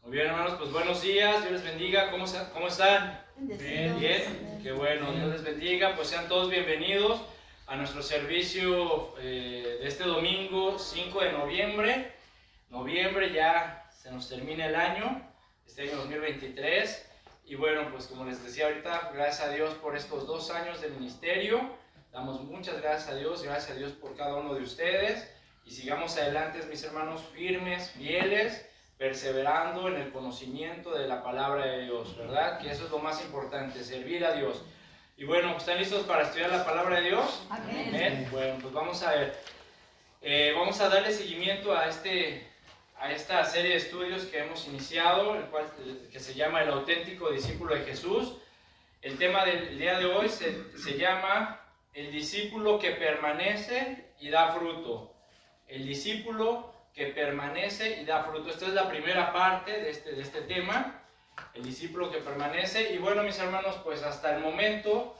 Muy bien, hermanos, pues buenos días, Dios les bendiga. ¿Cómo están? Bendecidos. Bien, qué bueno, Dios les bendiga. Pues sean todos bienvenidos a nuestro servicio de este domingo 5 de noviembre. Noviembre ya se nos termina el año, este año 2023. Y bueno, pues como les decía ahorita, gracias a Dios por estos 2 años de ministerio. Damos muchas gracias a Dios por cada uno de ustedes. Y sigamos adelante, mis hermanos, firmes, fieles, perseverando en el conocimiento de la palabra de Dios, ¿verdad? Que eso es lo más importante, servir a Dios. Y bueno, ¿están listos para estudiar la palabra de Dios? Amén. Amén. Bueno, pues vamos a ver. Vamos a darle seguimiento a esta serie de estudios que hemos iniciado, que se llama El auténtico discípulo de Jesús. El tema del día de hoy se llama El discípulo que permanece y da fruto. El discípulo que permanece y da fruto. Esta es la primera parte de este tema, el discípulo que permanece. Y bueno, mis hermanos, pues hasta el momento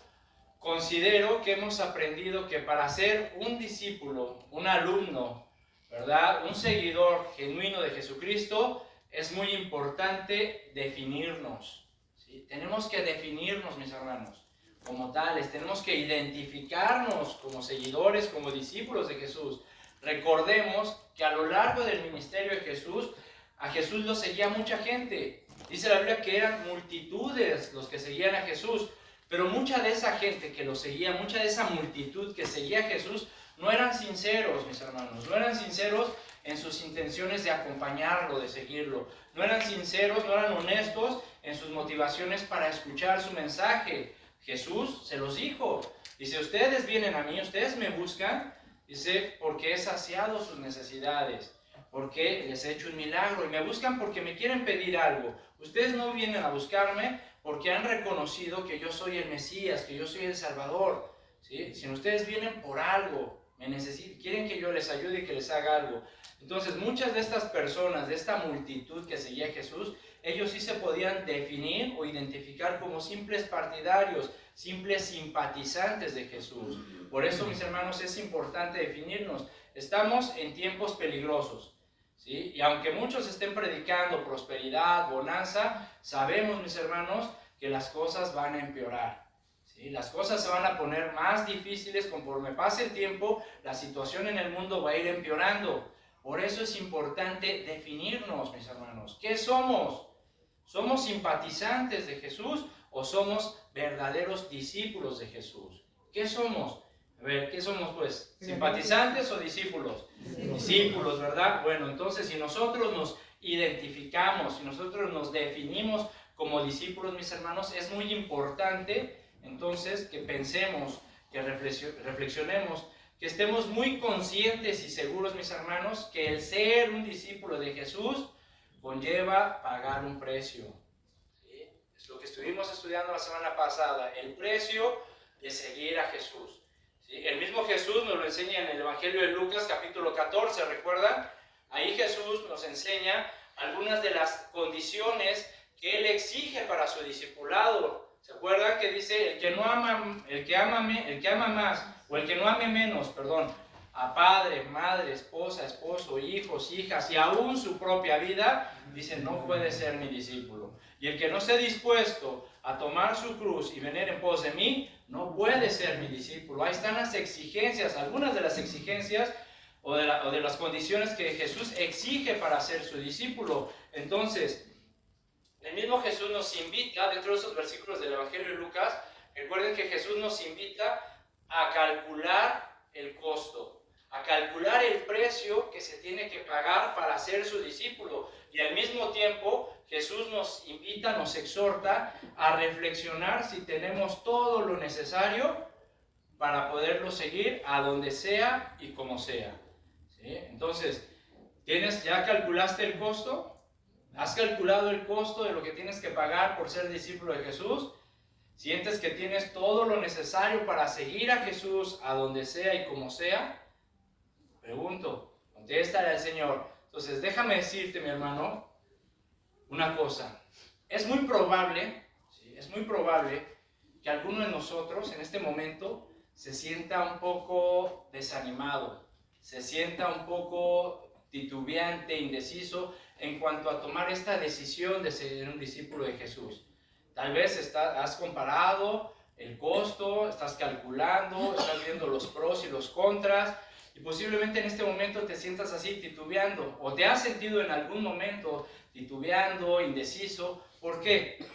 considero que hemos aprendido que para ser un discípulo, un alumno, ¿verdad?, un seguidor genuino de Jesucristo, es muy importante definirnos, ¿sí? Tenemos que definirnos, mis hermanos, como tales. Tenemos que identificarnos como seguidores, como discípulos de Jesús. Recordemos que a lo largo del ministerio de Jesús, a Jesús lo seguía mucha gente. Dice la Biblia que eran multitudes los que seguían a Jesús, pero mucha de esa gente que lo seguía, mucha de esa multitud que seguía a Jesús, no eran sinceros, mis hermanos, no eran sinceros en sus intenciones de acompañarlo, de seguirlo. No eran sinceros, no eran honestos en sus motivaciones para escuchar su mensaje. Jesús se los dijo. Dice, ustedes vienen a mí, ustedes me buscan, dice, porque he saciado sus necesidades, porque les he hecho un milagro, y me buscan porque me quieren pedir algo. Ustedes no vienen a buscarme porque han reconocido que yo soy el Mesías, que yo soy el Salvador, ¿sí? Si ustedes vienen por algo, quieren que yo les ayude y que les haga algo. Entonces, muchas de estas personas, de esta multitud que seguía a Jesús, ellos sí se podían definir o identificar como simples partidarios, simples simpatizantes de Jesús. Por eso, mis hermanos, es importante definirnos. Estamos en tiempos peligrosos, ¿sí? Y aunque muchos estén predicando prosperidad, bonanza, sabemos, mis hermanos, que las cosas van a empeorar, ¿sí? Las cosas se van a poner más difíciles conforme pase el tiempo. La situación en el mundo va a ir empeorando. Por eso es importante definirnos, mis hermanos. ¿Qué somos? ¿Somos simpatizantes de Jesús o somos verdaderos discípulos de Jesús? ¿Qué somos? A ver, ¿qué somos pues? ¿Simpatizantes o discípulos? Discípulos, ¿verdad? Bueno, entonces si nosotros nos identificamos, si nosotros nos definimos como discípulos, mis hermanos, es muy importante entonces que pensemos, que reflexionemos, que estemos muy conscientes y seguros, mis hermanos, que el ser un discípulo de Jesús conlleva pagar un precio. ¿Sí? Es lo que estuvimos estudiando la semana pasada, el precio de seguir a Jesús. ¿Sí? El mismo Jesús nos lo enseña en el Evangelio de Lucas, capítulo 14, ¿recuerdan? Ahí Jesús nos enseña algunas de las condiciones que Él exige para su discipulado. ¿Se acuerdan que dice, el que ama más, o el que no ame menos, perdón, a padre, madre, esposa, esposo, hijos, hijas y aún su propia vida, dice, no puede ser mi discípulo. Y el que no esté dispuesto a tomar su cruz y venir en pos de mí, no puede ser mi discípulo. Ahí están las exigencias, algunas de las exigencias o de las condiciones que Jesús exige para ser su discípulo. Entonces, el mismo Jesús nos invita, dentro de esos versículos del Evangelio de Lucas, recuerden que Jesús nos invita a calcular el costo, a calcular el precio que se tiene que pagar para ser su discípulo. Y al mismo tiempo, Jesús nos invita, nos exhorta a reflexionar si tenemos todo lo necesario para poderlo seguir a donde sea y como sea. ¿Sí? Entonces, ¿ya calculaste el costo? ¿Has calculado el costo de lo que tienes que pagar por ser discípulo de Jesús? ¿Sientes que tienes todo lo necesario para seguir a Jesús a donde sea y como sea? Pregunto, contéstale al Señor. Entonces, déjame decirte, mi hermano, una cosa. Es muy probable, ¿sí? Es muy probable que alguno de nosotros en este momento se sienta un poco desanimado, se sienta un poco titubeante, indeciso en cuanto a tomar esta decisión de ser un discípulo de Jesús. Tal vez has comparado el costo, estás calculando, estás viendo los pros y los contras, y posiblemente en este momento te sientas así titubeando, o te has sentido en algún momento titubeando, indeciso. ¿Por qué?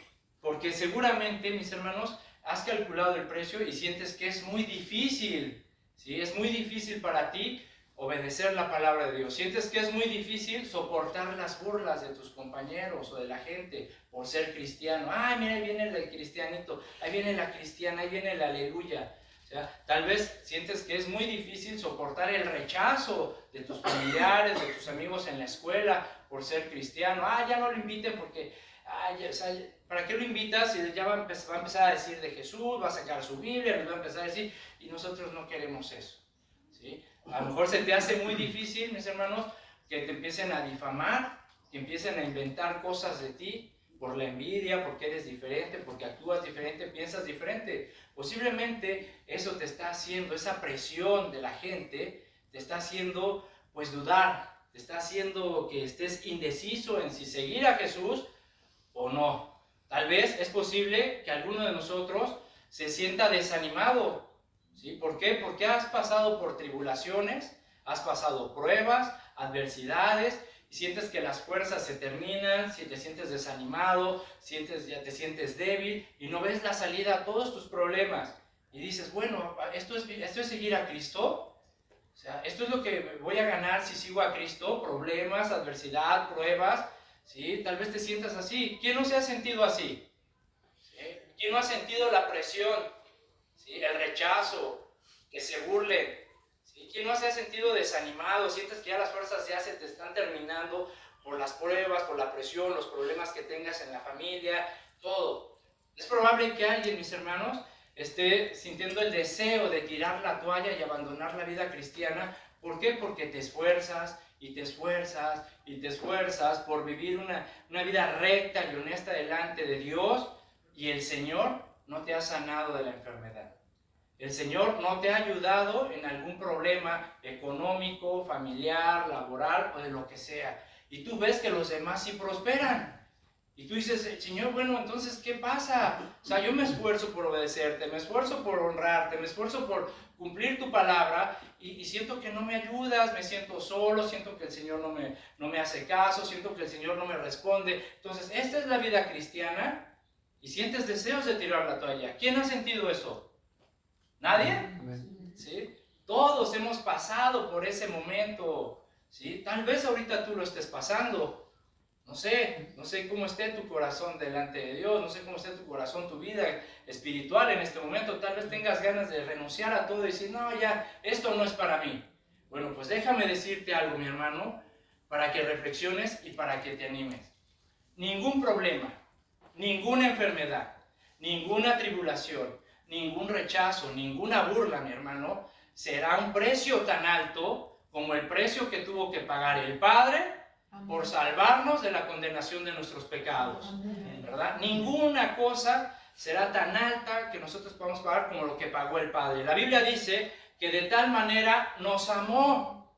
Porque seguramente, mis hermanos, has calculado el precio y sientes que es muy difícil, ¿sí? Es muy difícil para ti obedecer la palabra de Dios. Sientes que es muy difícil soportar las burlas de tus compañeros o de la gente por ser cristiano. Ay, mira, ahí viene el cristianito, ahí viene la cristiana, ahí viene el aleluya. O sea, tal vez sientes que es muy difícil soportar el rechazo de tus familiares, de tus amigos en la escuela por ser cristiano. Ah, ya no lo inviten porque, o sea, ¿para qué lo invitas si ya va a empezar a decir de Jesús, va a sacar su Biblia, nos va a empezar a decir, y nosotros no queremos eso, ¿sí? A lo mejor se te hace muy difícil, mis hermanos, que te empiecen a difamar, que empiecen a inventar cosas de ti por la envidia, porque eres diferente, porque actúas diferente, piensas diferente. Posiblemente eso te está haciendo, esa presión de la gente, te está haciendo pues dudar, te está haciendo que estés indeciso en si seguir a Jesús o no. Tal vez es posible que alguno de nosotros se sienta desanimado, ¿sí? ¿Por qué? Porque has pasado por tribulaciones, has pasado pruebas, adversidades, y sientes que las fuerzas se terminan, si te sientes desanimado, ya te sientes débil, y no ves la salida a todos tus problemas. Y dices, bueno, ¿esto es seguir a Cristo? O sea, ¿esto es lo que voy a ganar si sigo a Cristo? Problemas, adversidad, pruebas, ¿sí? Tal vez te sientas así. ¿Quién no se ha sentido así? ¿Sí? ¿Quién no ha sentido la presión? ¿Sí? El rechazo, que se burlen, ¿sí? ¿Quién no se ha sentido desanimado? Sientes que ya las fuerzas ya se te están terminando por las pruebas, por la presión, los problemas que tengas en la familia, todo. Es probable que alguien, mis hermanos, esté sintiendo el deseo de tirar la toalla y abandonar la vida cristiana. ¿Por qué? Porque te esfuerzas y te esfuerzas y te esfuerzas por vivir una vida recta y honesta delante de Dios, y el Señor no te ha sanado de la enfermedad. El Señor no te ha ayudado en algún problema económico, familiar, laboral o de lo que sea. Y tú ves que los demás sí prosperan. Y tú dices, Señor, bueno, entonces, ¿qué pasa? O sea, yo me esfuerzo por obedecerte, me esfuerzo por honrarte, me esfuerzo por cumplir tu palabra, y siento que no me ayudas, me siento solo, siento que el Señor no me hace caso, siento que el Señor no me responde. Entonces, esta es la vida cristiana, y sientes deseos de tirar la toalla. ¿Quién ha sentido eso? ¿Nadie? ¿Sí? Todos hemos pasado por ese momento, ¿sí? Tal vez ahorita tú lo estés pasando. No sé cómo esté tu corazón delante de Dios, no sé cómo esté tu corazón, tu vida espiritual en este momento. Tal vez tengas ganas de renunciar a todo y decir, no, ya, esto no es para mí. Bueno, pues déjame decirte algo, mi hermano, para que reflexiones y para que te animes. Ningún problema, ninguna enfermedad, ninguna tribulación, ningún rechazo, ninguna burla, mi hermano, será un precio tan alto como el precio que tuvo que pagar el Padre por salvarnos de la condenación de nuestros pecados, ¿verdad? Ninguna cosa será tan alta que nosotros podamos pagar como lo que pagó el Padre. La Biblia dice que de tal manera nos amó,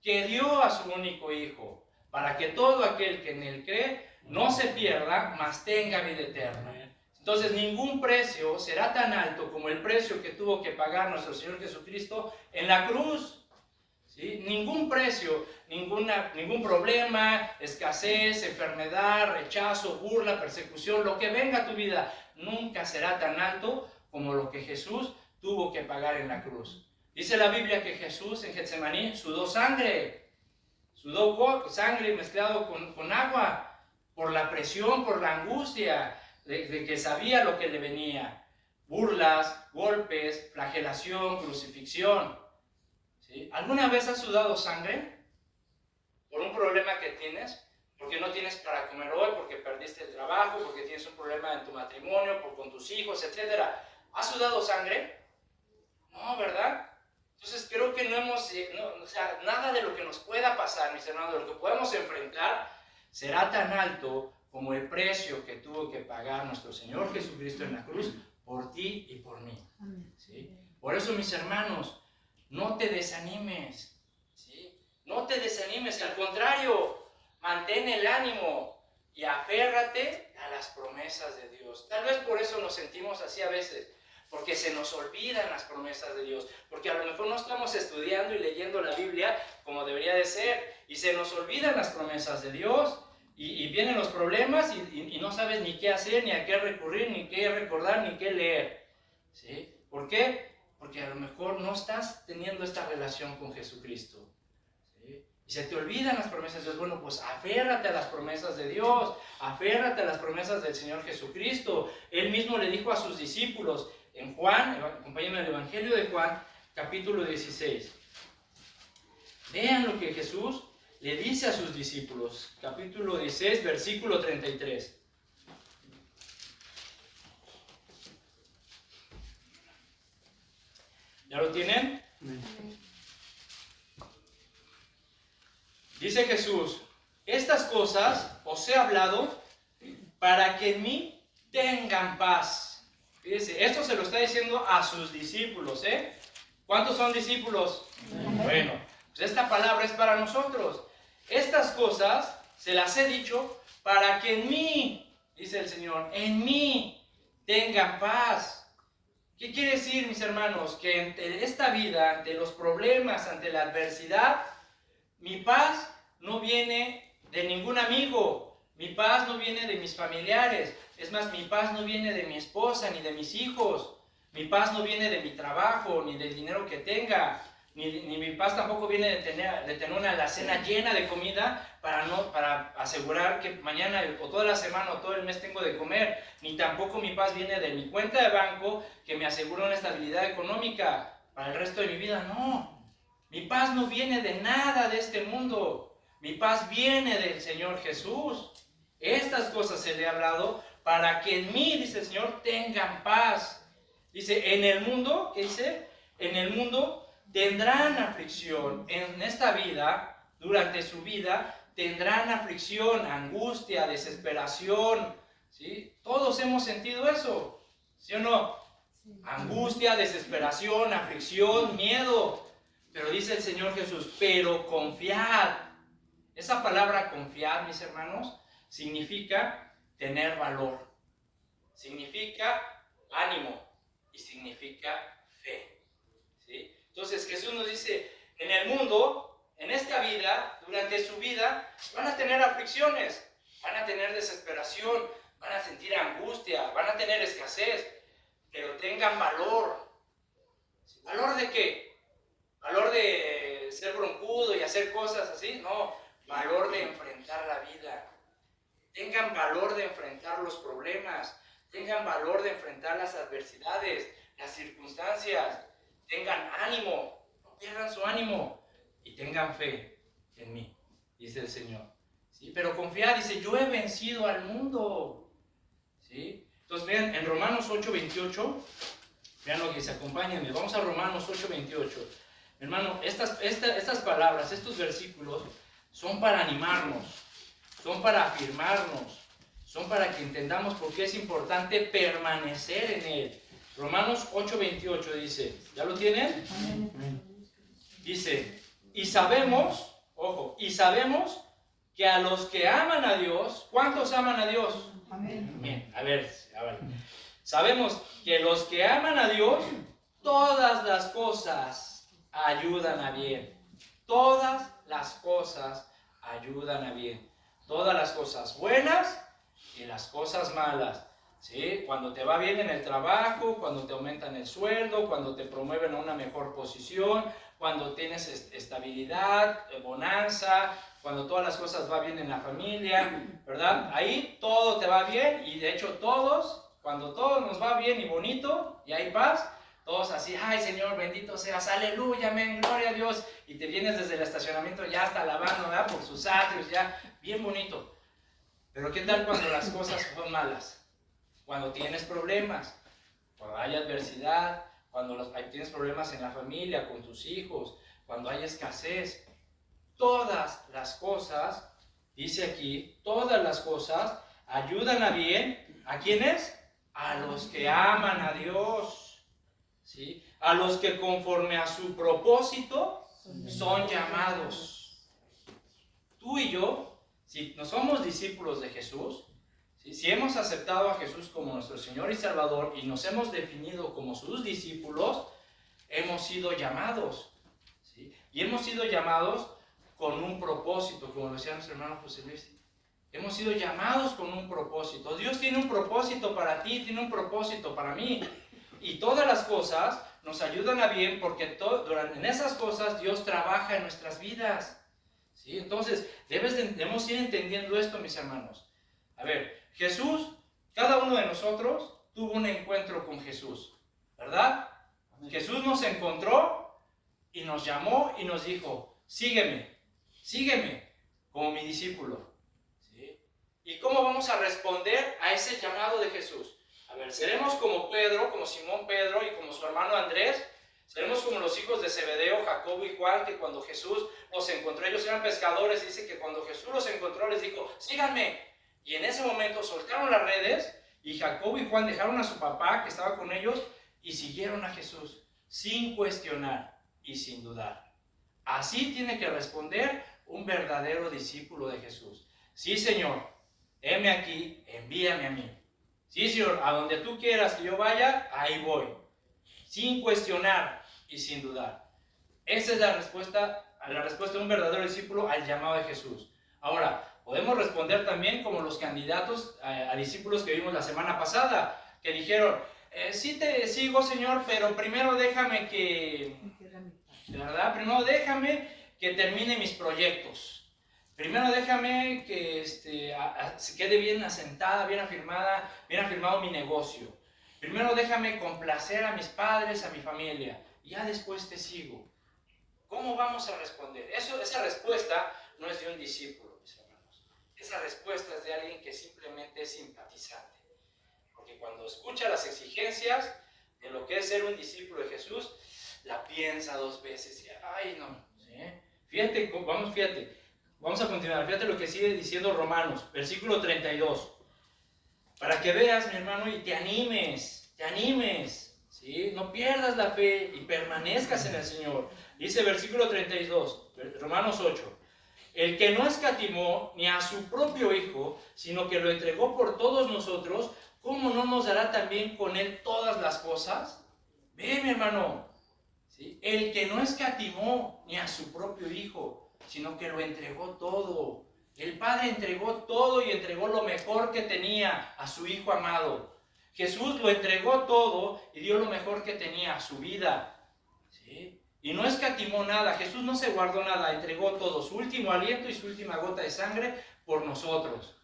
que dio a su único Hijo, para que todo aquel que en Él cree no se pierda, mas tenga vida eterna. Entonces, ningún precio será tan alto como el precio que tuvo que pagar nuestro Señor Jesucristo en la cruz. ¿Sí? Ningún precio, ningún problema, escasez, enfermedad, rechazo, burla, persecución, lo que venga a tu vida, nunca será tan alto como lo que Jesús tuvo que pagar en la cruz. Dice la Biblia que Jesús en Getsemaní sudó sangre mezclado con agua, por la presión, por la angustia de que sabía lo que le venía. Burlas, golpes, flagelación, crucifixión. ¿Sí? ¿Alguna vez has sudado sangre por un problema que tienes? Porque no tienes para comer hoy, porque perdiste el trabajo, porque tienes un problema en tu matrimonio, con tus hijos, etc. ¿Has sudado sangre? No, ¿verdad? Entonces creo que nada de lo que nos pueda pasar, mis hermanos, de lo que podemos enfrentar, será tan alto como el precio que tuvo que pagar nuestro Señor Jesucristo en la cruz por ti y por mí. ¿Sí? Por eso, mis hermanos, no te desanimes, ¿sí? No te desanimes, al contrario, Mantén el ánimo y aférrate a las promesas de Dios. Tal vez por eso nos sentimos así a veces, porque se nos olvidan las promesas de Dios, porque a lo mejor no estamos estudiando y leyendo la Biblia como debería de ser, y se nos olvidan las promesas de Dios, y vienen los problemas y no sabes ni qué hacer, ni a qué recurrir, ni qué recordar, ni qué leer. ¿Sí? ¿Por qué? Porque a lo mejor no estás teniendo esta relación con Jesucristo. ¿Sí? Y se te olvidan las promesas de Dios. Bueno, pues aférrate a las promesas de Dios, aférrate a las promesas del Señor Jesucristo. Él mismo le dijo a sus discípulos en Juan, acompáñenme al Evangelio de Juan, capítulo 16. Vean lo que Jesús le dice a sus discípulos, capítulo 16, versículo 33. ¿Ya lo tienen? Dice Jesús, estas cosas os he hablado para que en mí tengan paz. Fíjense, esto se lo está diciendo a sus discípulos, ¿eh? ¿Cuántos son discípulos? Bueno, pues esta palabra es para nosotros. Estas cosas se las he dicho para que en mí, dice el Señor, en mí tengan paz. ¿Qué quiere decir, mis hermanos? Que ante esta vida, ante los problemas, ante la adversidad, mi paz no viene de ningún amigo, mi paz no viene de mis familiares, es más, mi paz no viene de mi esposa ni de mis hijos, mi paz no viene de mi trabajo, ni del dinero que tenga, ni mi paz tampoco viene de tener una alacena llena de comida para asegurar que mañana o toda la semana o todo el mes tengo de comer, ni tampoco mi paz viene de mi cuenta de banco que me asegura una estabilidad económica para el resto de mi vida. No, mi paz no viene de nada de este mundo, mi paz viene del Señor Jesús. Estas cosas se le ha hablado para que en mí, dice el Señor, tengan paz. Dice, en el mundo, ¿qué dice? En el mundo tendrán aflicción. En esta vida, durante su vida, tendrán aflicción, angustia, desesperación. ¿Sí? Todos hemos sentido eso, ¿sí o no? Sí. Angustia, desesperación, aflicción, miedo. Pero dice el Señor Jesús, pero confiad. Esa palabra confiar, mis hermanos, significa tener valor, significa ánimo y significa fe. ¿Sí? Entonces Jesús nos dice, en el mundo, en esta vida, durante su vida, van a tener aflicciones, van a tener desesperación, van a sentir angustia, van a tener escasez, pero tengan valor. ¿Valor de qué? ¿Valor de ser broncudo y hacer cosas así? No, valor de enfrentar la vida. Tengan valor de enfrentar los problemas, tengan valor de enfrentar las adversidades, las circunstancias. Tengan ánimo, no pierdan su ánimo y tengan fe en mí, dice el Señor. ¿Sí? Pero confiar, dice, yo he vencido al mundo. ¿Sí? Entonces vean, en Romanos 8:28, vean lo que dice, acompáñenme, vamos a Romanos 8:28. Hermano, estas palabras, estos versículos son para animarnos, son para afirmarnos, son para que entendamos por qué es importante permanecer en Él. Romanos 8:28 dice, ¿ya lo tienen? Dice, y sabemos, ojo, y sabemos que a los que aman a Dios, ¿cuántos aman a Dios? Amén. Bien, a ver. Sabemos que los que aman a Dios, todas las cosas ayudan a bien. Todas las cosas ayudan a bien. Todas las cosas buenas y las cosas malas. ¿Sí? Cuando te va bien en el trabajo, cuando te aumentan el sueldo, cuando te promueven a una mejor posición, cuando tienes estabilidad, bonanza, cuando todas las cosas van bien en la familia, ¿verdad? Ahí todo te va bien y de hecho cuando todo nos va bien y bonito y hay paz, todos así, ay Señor, bendito seas, aleluya, amén, gloria a Dios, y te vienes desde el estacionamiento ya hasta alabando, ¿verdad? Por sus atrios, ya, bien bonito. Pero ¿qué tal cuando las cosas son malas? Cuando tienes problemas, cuando hay adversidad, cuando tienes problemas en la familia, con tus hijos, cuando hay escasez. Todas las cosas, dice aquí, todas las cosas ayudan a bien. ¿A quiénes? A los que aman a Dios. ¿Sí? A los que conforme a su propósito son llamados. Tú y yo, Si no somos discípulos de Jesús, ¿sí? Si hemos aceptado a Jesús como nuestro Señor y Salvador y nos hemos definido como sus discípulos, hemos sido llamados, ¿sí? Y hemos sido llamados con un propósito, como decía nuestro hermano José Luis. Hemos sido llamados con un propósito. Dios tiene un propósito para ti, tiene un propósito para mí. Y todas las cosas nos ayudan a bien porque en esas cosas Dios trabaja en nuestras vidas. ¿Sí? Entonces, debemos ir entendiendo esto, mis hermanos. A ver, Jesús, cada uno de nosotros tuvo un encuentro con Jesús, ¿verdad? Jesús nos encontró y nos llamó y nos dijo, sígueme como mi discípulo. ¿Sí? ¿Y cómo vamos a responder a ese llamado de Jesús? A ver, seremos como Pedro, como Simón Pedro y como su hermano Andrés. Seremos como los hijos de Zebedeo, Jacobo y Juan, que cuando Jesús los encontró, ellos eran pescadores, dice que cuando Jesús los encontró les dijo, síganme. Y en ese momento soltaron las redes y Jacobo y Juan dejaron a su papá que estaba con ellos y siguieron a Jesús sin cuestionar y sin dudar. Así tiene que responder un verdadero discípulo de Jesús. Sí, Señor, heme aquí, envíame a mí. Sí, Señor, a donde tú quieras que yo vaya, ahí voy. Sin cuestionar y sin dudar. Esa es la respuesta de un verdadero discípulo al llamado de Jesús. Ahora, podemos responder también como los candidatos a discípulos que vimos la semana pasada, que dijeron, sí te sigo, Señor, pero primero déjame que... ¿verdad? Primero déjame que termine mis proyectos. Primero déjame que se quede bien asentada, bien afirmado mi negocio. Primero déjame complacer a mis padres, a mi familia. Y ya después te sigo. ¿Cómo vamos a responder? Esa respuesta no es de un discípulo, mis hermanos. Esa respuesta es de alguien que simplemente es simpatizante. Porque cuando escucha las exigencias de lo que es ser un discípulo de Jesús, la piensa dos veces y, ay no, ¿sí? Fíjate, vamos a continuar, fíjate lo que sigue diciendo Romanos, versículo 32, para que veas, mi hermano, y te animes, ¿sí? No pierdas la fe y permanezcas en el Señor. Dice versículo 32, Romanos 8, el que no escatimó ni a su propio Hijo, sino que lo entregó por todos nosotros, ¿cómo no nos dará también con él todas las cosas? Ve, mi hermano, ¿sí? El que no escatimó ni a su propio Hijo, sino que lo entregó todo. El Padre entregó todo y entregó lo mejor que tenía a su Hijo amado. Jesús lo entregó todo y dio lo mejor que tenía, su vida. ¿Sí? Y no escatimó nada, Jesús no se guardó nada, entregó todo, su último aliento y su última gota de sangre por nosotros,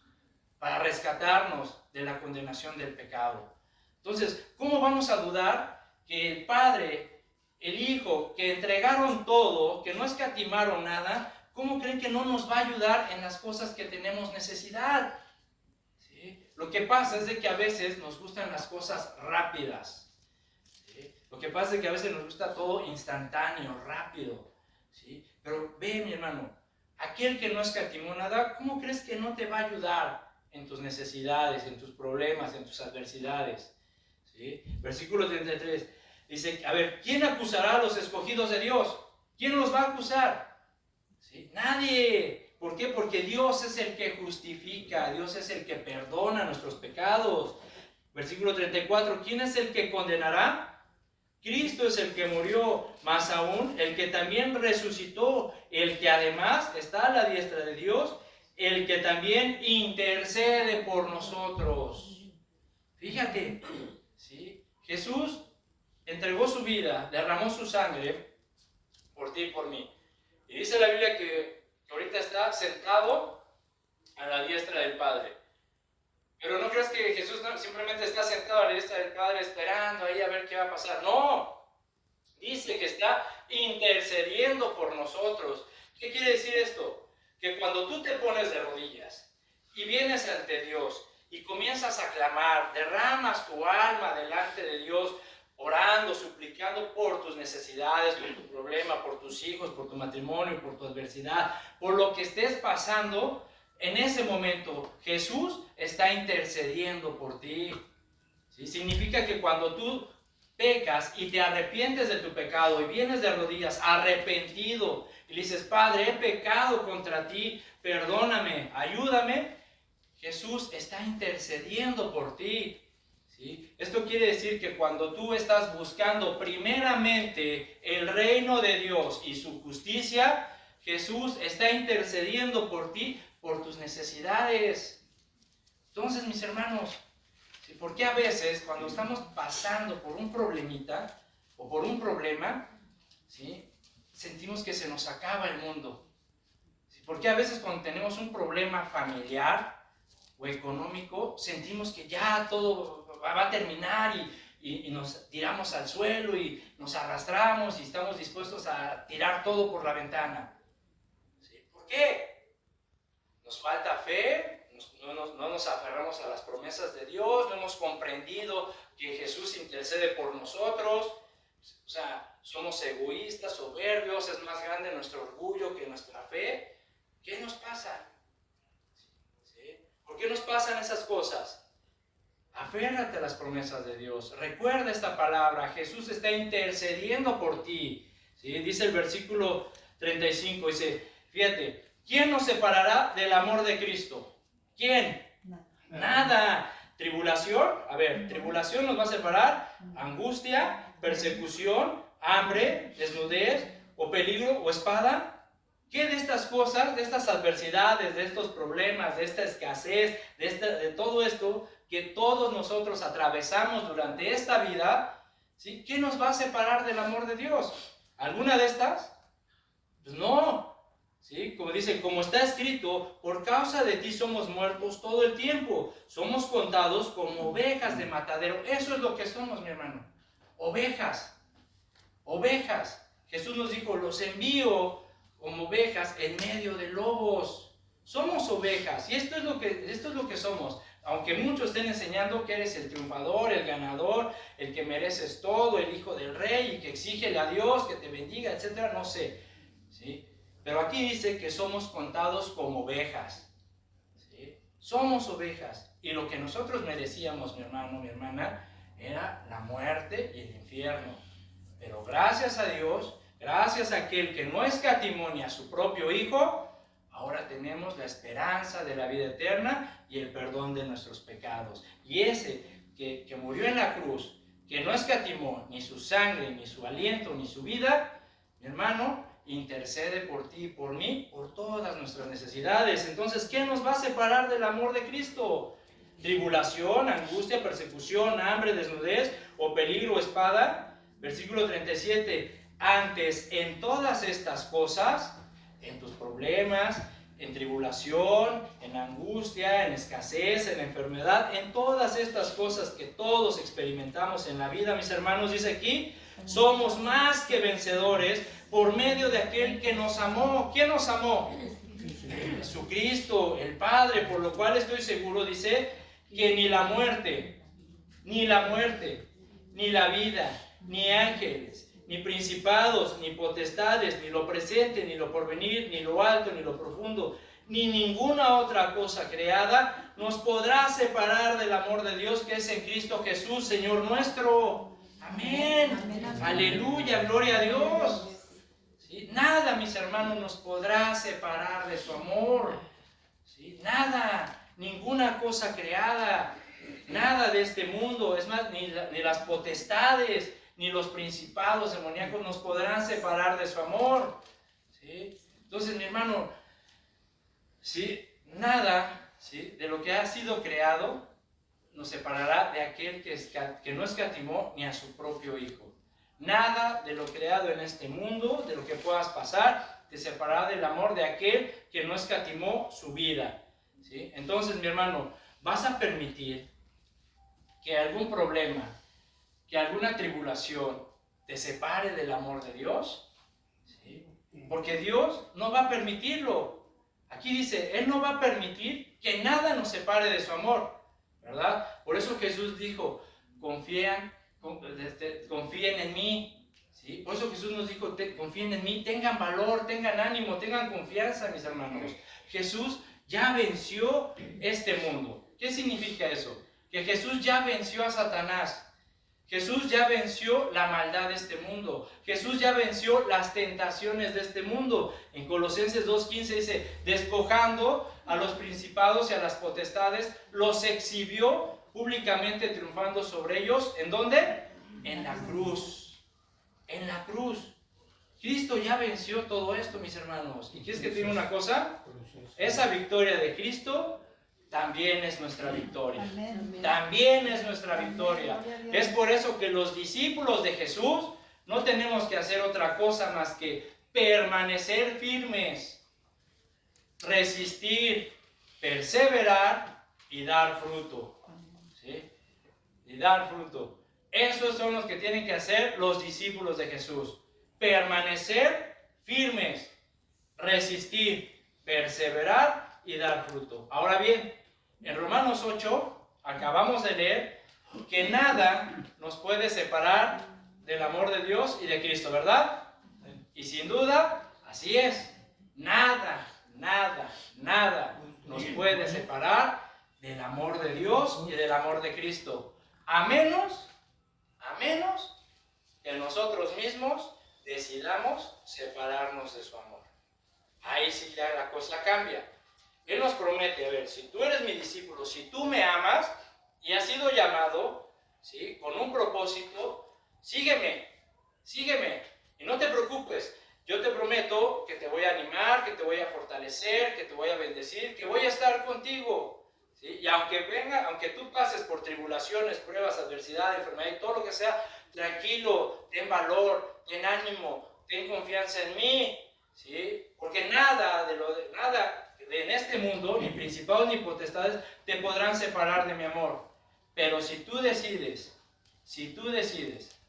para rescatarnos de la condenación del pecado. Entonces, ¿cómo vamos a dudar que el Padre, el Hijo, que entregaron todo, que no escatimaron nada, cómo creen que no nos va a ayudar en las cosas que tenemos necesidad? ¿Sí? Lo que pasa es de que a veces nos gustan las cosas rápidas. ¿Sí? Lo que pasa es que a veces nos gusta todo instantáneo, rápido. ¿Sí? Pero ve, mi hermano, aquel que no escatimó nada, ¿cómo crees que no te va a ayudar en tus necesidades, en tus problemas, en tus adversidades? ¿Sí? Versículo 33 dice, a ver, ¿quién acusará a los escogidos de Dios? ¿Quién los va a acusar? ¿Sí? Nadie. ¿Por qué? Porque Dios es el que justifica, Dios es el que perdona nuestros pecados. Versículo 34, ¿quién es el que condenará? Cristo es el que murió, más aún el que también resucitó, el que además está a la diestra de Dios, el que también intercede por nosotros. Fíjate, ¿sí? Jesús entregó su vida, derramó su sangre por ti y por mí. Y dice la Biblia que ahorita está sentado a la diestra del Padre. Pero no creas que Jesús simplemente está sentado a la diestra del Padre esperando ahí a ver qué va a pasar. No, dice que está intercediendo por nosotros. ¿Qué quiere decir esto? Que cuando tú te pones de rodillas y vienes ante Dios y comienzas a clamar, derramas tu alma delante de Dios, orando, suplicando por tus necesidades, por tu problema, por tus hijos, por tu matrimonio, por tu adversidad, por lo que estés pasando, en ese momento Jesús está intercediendo por ti. ¿Sí? Significa que cuando tú pecas y te arrepientes de tu pecado y vienes de rodillas arrepentido y le dices, Padre, he pecado contra ti, perdóname, ayúdame, Jesús está intercediendo por ti. ¿Sí? Esto quiere decir que cuando tú estás buscando primeramente el reino de Dios y su justicia, Jesús está intercediendo por ti, por tus necesidades. Entonces, mis hermanos, ¿sí? ¿Por qué a veces cuando estamos pasando por un problemita o por un problema, ¿sí? sentimos que se nos acaba el mundo? ¿Sí? ¿Por qué a veces cuando tenemos un problema familiar o económico, sentimos que ya todo va a terminar y nos tiramos al suelo y nos arrastramos y estamos dispuestos a tirar todo por la ventana? ¿Sí? ¿Por qué? Nos falta fe, no nos aferramos a las promesas de Dios, no hemos comprendido que Jesús intercede por nosotros. O sea, somos egoístas, soberbios, es más grande nuestro orgullo que nuestra fe. ¿Qué nos pasa? ¿Sí? ¿Por qué nos pasan esas cosas? Aférrate a las promesas de Dios. Recuerda esta palabra. Jesús está intercediendo por ti. ¿Sí? Dice el versículo 35. Dice, fíjate, ¿quién nos separará del amor de Cristo? ¿Quién? Nada. ¿Tribulación? A ver, tribulación nos va a separar. Angustia, persecución, hambre, desnudez, o peligro, o espada. ¿Qué de estas cosas, de estas adversidades, de estos problemas, de esta escasez, de todo esto que todos nosotros atravesamos durante esta vida, ¿sí? ¿Qué nos va a separar del amor de Dios? ¿Alguna de estas? Pues no. ¿Sí? Como dice, como está escrito, por causa de ti somos muertos todo el tiempo. Somos contados como ovejas de matadero. Eso es lo que somos, mi hermano. Ovejas. Ovejas. Jesús nos dijo, los envío como ovejas en medio de lobos. Somos ovejas. Y esto es lo que somos. Aunque muchos estén enseñando que eres el triunfador, el ganador, el que mereces todo, el hijo del rey, y que exígele a Dios que te bendiga, etc. No sé. ¿Sí? Pero aquí dice que somos contados como ovejas. ¿Sí? Somos ovejas. Y lo que nosotros merecíamos, mi hermano, mi hermana, era la muerte y el infierno. Pero gracias a Dios, gracias a aquel que no escatimó ni a su propio Hijo, ahora tenemos la esperanza de la vida eterna y el perdón de nuestros pecados. Y ese que murió en la cruz, que no escatimó ni su sangre, ni su aliento, ni su vida, mi hermano, intercede por ti y por mí, por todas nuestras necesidades. Entonces, ¿qué nos va a separar del amor de Cristo? ¿Tribulación, angustia, persecución, hambre, desnudez o peligro o espada? Versículo 37. Antes, en todas estas cosas, en tus problemas, en tribulación, en angustia, en escasez, en enfermedad, en todas estas cosas que todos experimentamos en la vida, mis hermanos, dice aquí, somos más que vencedores por medio de aquel que nos amó. ¿Quién nos amó? Jesucristo, el Padre, por lo cual estoy seguro, dice, que ni la muerte, ni la vida, ni ángeles, ni principados, ni potestades, ni lo presente, ni lo porvenir, ni lo alto, ni lo profundo, ni ninguna otra cosa creada nos podrá separar del amor de Dios que es en Cristo Jesús, Señor nuestro. Amén. Amén, amén. Aleluya, gloria a Dios. ¿Sí? Nada, mis hermanos, nos podrá separar de su amor. ¿Sí? Nada, ninguna cosa creada, nada de este mundo, es más, ni las potestades, ni los principados demoníacos nos podrán separar de su amor. ¿Sí? Entonces, mi hermano, ¿sí? Nada, ¿sí? de lo que ha sido creado nos separará de aquel que no escatimó ni a su propio Hijo. Nada de lo creado en este mundo, de lo que puedas pasar, te separará del amor de aquel que no escatimó su vida. ¿Sí? Entonces, mi hermano, ¿vas a permitir que algún problema, que alguna tribulación te separe del amor de Dios? ¿Sí? Porque Dios no va a permitirlo. Aquí dice, Él no va a permitir que nada nos separe de su amor, ¿verdad? Por eso Jesús dijo, confíen en mí. ¿Sí? Por eso Jesús nos dijo, confíen en mí, tengan valor, tengan ánimo, tengan confianza, mis hermanos. Jesús ya venció este mundo. ¿Qué significa eso? Que Jesús ya venció a Satanás. Jesús ya venció la maldad de este mundo. Jesús ya venció las tentaciones de este mundo. En Colosenses 2:15 dice, despojando a los principados y a las potestades, los exhibió públicamente triunfando sobre ellos. ¿En dónde? En la cruz. En la cruz. Cristo ya venció todo esto, mis hermanos. ¿Y quieres que tiene una cosa? Esa victoria de Cristo también es nuestra victoria. También es nuestra victoria. Es por eso que los discípulos de Jesús no tenemos que hacer otra cosa más que permanecer firmes, resistir, perseverar y dar fruto. ¿Sí? Y dar fruto. Esos son los que tienen que hacer los discípulos de Jesús. Permanecer firmes, resistir, perseverar y dar fruto. Ahora bien, en Romanos 8 acabamos de leer que nada nos puede separar del amor de Dios y de Cristo, ¿verdad? Y sin duda, así es. Nada nos puede separar del amor de Dios y del amor de Cristo. A menos que nosotros mismos decidamos separarnos de su amor. Ahí sí ya la cosa cambia. Él nos promete, a ver, si tú eres mi discípulo, si tú me amas y has sido llamado, ¿sí?, con un propósito, sígueme. Y no te preocupes, yo te prometo que te voy a animar, que te voy a fortalecer, que te voy a bendecir, que voy a estar contigo. ¿Sí? Y aunque tú pases por tribulaciones, pruebas, adversidad, enfermedad y todo lo que sea, tranquilo, ten valor, ten ánimo, ten confianza en mí, ¿sí? Porque nada en este mundo, ni principados ni potestades, te podrán separar de mi amor. Pero si tú decides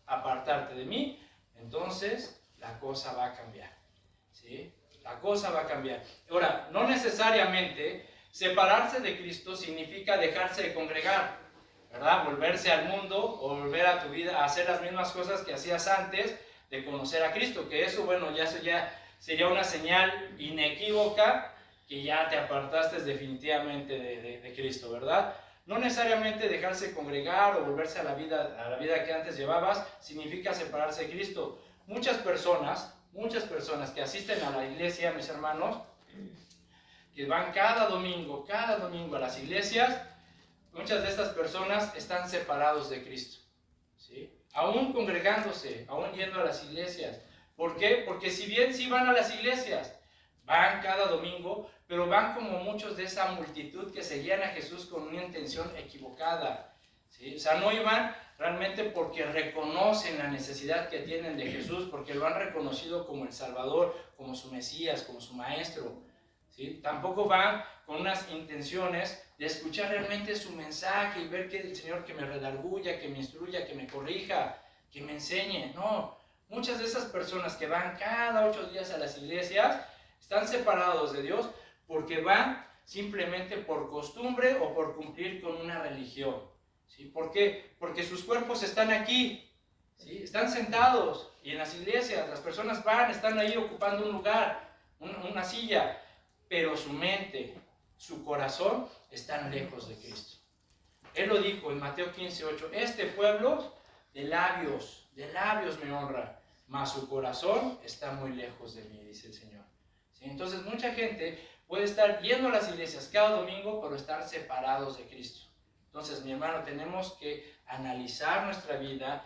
apartarte de mí, entonces la cosa va a cambiar, ¿sí? La cosa va a cambiar. Ahora, no necesariamente separarse de Cristo significa dejarse de congregar, ¿verdad? Volverse al mundo o volver a tu vida a hacer las mismas cosas que hacías antes de conocer a Cristo, que eso, bueno, ya sería una señal inequívoca que ya te apartaste definitivamente de Cristo, ¿verdad? No necesariamente dejarse de congregar o volverse a la vida que antes llevabas significa separarse de Cristo. Muchas personas que asisten a la iglesia, mis hermanos, que van cada domingo a las iglesias, muchas de estas personas están separados de Cristo, ¿sí? Aún congregándose, aún yendo a las iglesias. ¿Por qué? Porque si bien sí van a las iglesias, van cada domingo, pero van como muchos de esa multitud que seguían a Jesús con una intención equivocada, ¿sí? O sea, no iban realmente porque reconocen la necesidad que tienen de Jesús, porque lo han reconocido como el Salvador, como su Mesías, como su Maestro, ¿sí? Tampoco van con unas intenciones de escuchar realmente su mensaje y ver que el Señor que me redarguya, que me instruya, que me corrija, que me enseñe. No, muchas de esas personas que van cada 8 días a las iglesias están separados de Dios porque van simplemente por costumbre o por cumplir con una religión, ¿sí? ¿Por qué? Porque sus cuerpos están aquí, ¿sí? Están sentados, y en las iglesias las personas están ahí ocupando un lugar, una silla, pero su mente, su corazón están lejos de Cristo. Él lo dijo en Mateo 15:8, este pueblo de labios me honra, mas su corazón está muy lejos de mí, dice el Señor. ¿Sí? Entonces mucha gente puede estar yendo a las iglesias cada domingo, pero estar separados de Cristo. Entonces, mi hermano, tenemos que analizar nuestra vida,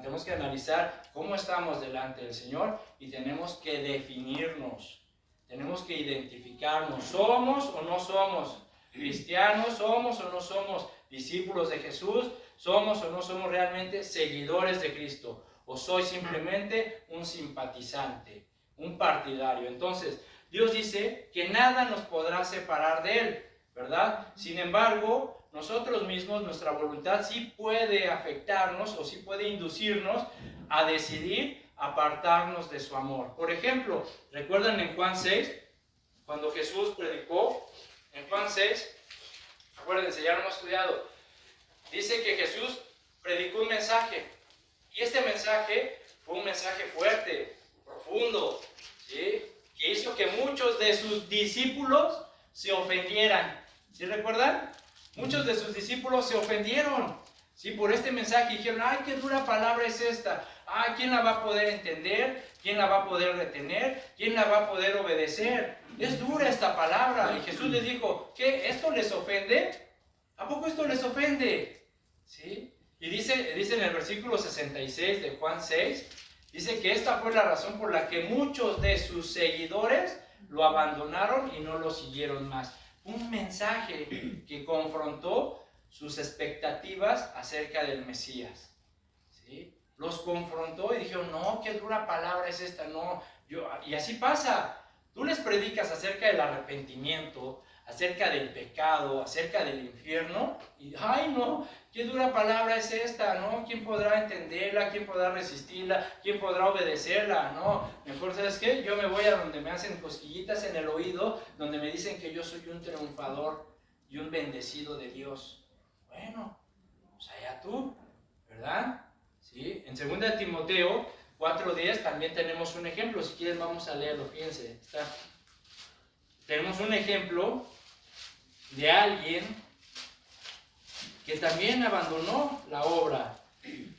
tenemos que analizar cómo estamos delante del Señor y tenemos que definirnos. Tenemos que identificarnos, ¿somos o no somos cristianos? ¿Somos o no somos discípulos de Jesús? ¿Somos o no somos realmente seguidores de Cristo? ¿O soy simplemente un simpatizante, un partidario? Entonces, Dios dice que nada nos podrá separar de Él, ¿verdad? Sin embargo, nosotros mismos, nuestra voluntad sí puede afectarnos o sí puede inducirnos a decidir apartarnos de su amor. Por ejemplo, ¿recuerdan en Juan 6? Cuando Jesús predicó, en Juan 6, acuérdense, ya lo hemos estudiado, dice que Jesús predicó un mensaje, y este mensaje fue un mensaje fuerte, profundo, ¿sí? Que hizo que muchos de sus discípulos se ofendieran. ¿Sí recuerdan? Muchos de sus discípulos se ofendieron, ¿sí? Por este mensaje dijeron, ay, qué dura palabra es esta. Ay, ¿quién la va a poder entender? ¿Quién la va a poder retener? ¿Quién la va a poder obedecer? Es dura esta palabra. Y Jesús les dijo, ¿qué? ¿Esto les ofende? ¿A poco esto les ofende? ¿Sí? Y dice en el versículo 66 de Juan 6, dice que esta fue la razón por la que muchos de sus seguidores lo abandonaron y no lo siguieron más. Un mensaje que confrontó sus expectativas acerca del Mesías. ¿Sí? Los confrontó y dijeron, no, qué dura palabra es esta, no. Y así pasa. Tú les predicas acerca del arrepentimiento, acerca del pecado, acerca del infierno, y ay no, qué dura palabra es esta, ¿no? ¿Quién podrá entenderla? ¿Quién podrá resistirla? ¿Quién podrá obedecerla? No, mejor, ¿sabes qué? Yo me voy a donde me hacen cosquillitas en el oído, donde me dicen que yo soy un triunfador y un bendecido de Dios. Bueno, pues allá tú, ¿verdad? ¿Sí? En 2 Timoteo 4:10 también tenemos un ejemplo, si quieren vamos a leerlo, fíjense, tenemos un ejemplo de alguien que también abandonó la obra.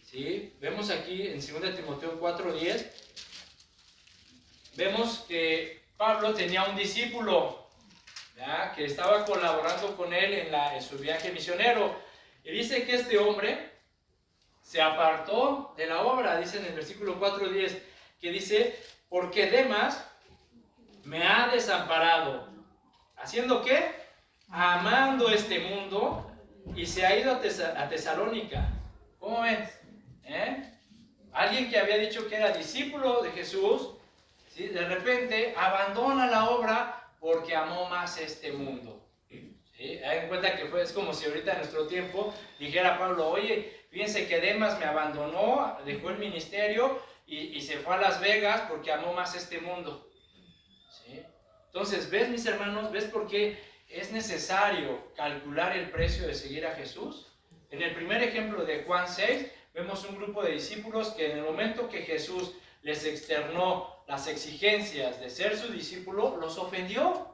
¿Sí? Vemos aquí en 2 Timoteo 4:10, vemos que Pablo tenía un discípulo, ¿ya?, que estaba colaborando con él en su viaje misionero. Y dice que este hombre se apartó de la obra, dice en el versículo 4:10, que dice, porque Demas me ha desamparado. ¿Haciendo qué? Amando este mundo, y se ha ido a Tesalónica. ¿Cómo ven? Alguien que había dicho que era discípulo de Jesús, ¿sí?, de repente abandona la obra porque amó más este mundo. ¿Sí? Hagan cuenta que es como si ahorita en nuestro tiempo dijera Pablo, oye, fíjense que Demas me abandonó, dejó el ministerio y se fue a Las Vegas porque amó más este mundo. ¿Sí? Entonces, ¿ves, mis hermanos? ¿Ves por qué es necesario calcular el precio de seguir a Jesús? En el primer ejemplo de Juan 6, vemos un grupo de discípulos que en el momento que Jesús les externó las exigencias de ser su discípulo, los ofendió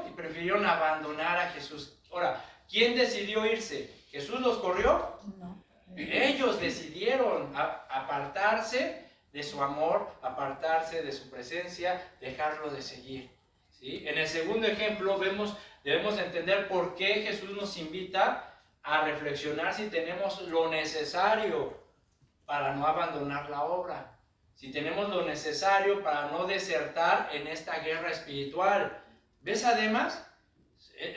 y prefirieron abandonar a Jesús. Ahora, ¿quién decidió irse? ¿Jesús los corrió? No. Ellos decidieron apartarse de su amor, apartarse de su presencia, dejarlo de seguir. ¿Sí? En el segundo ejemplo debemos entender por qué Jesús nos invita a reflexionar si tenemos lo necesario para no abandonar la obra, si tenemos lo necesario para no desertar en esta guerra espiritual. ¿Ves? Además,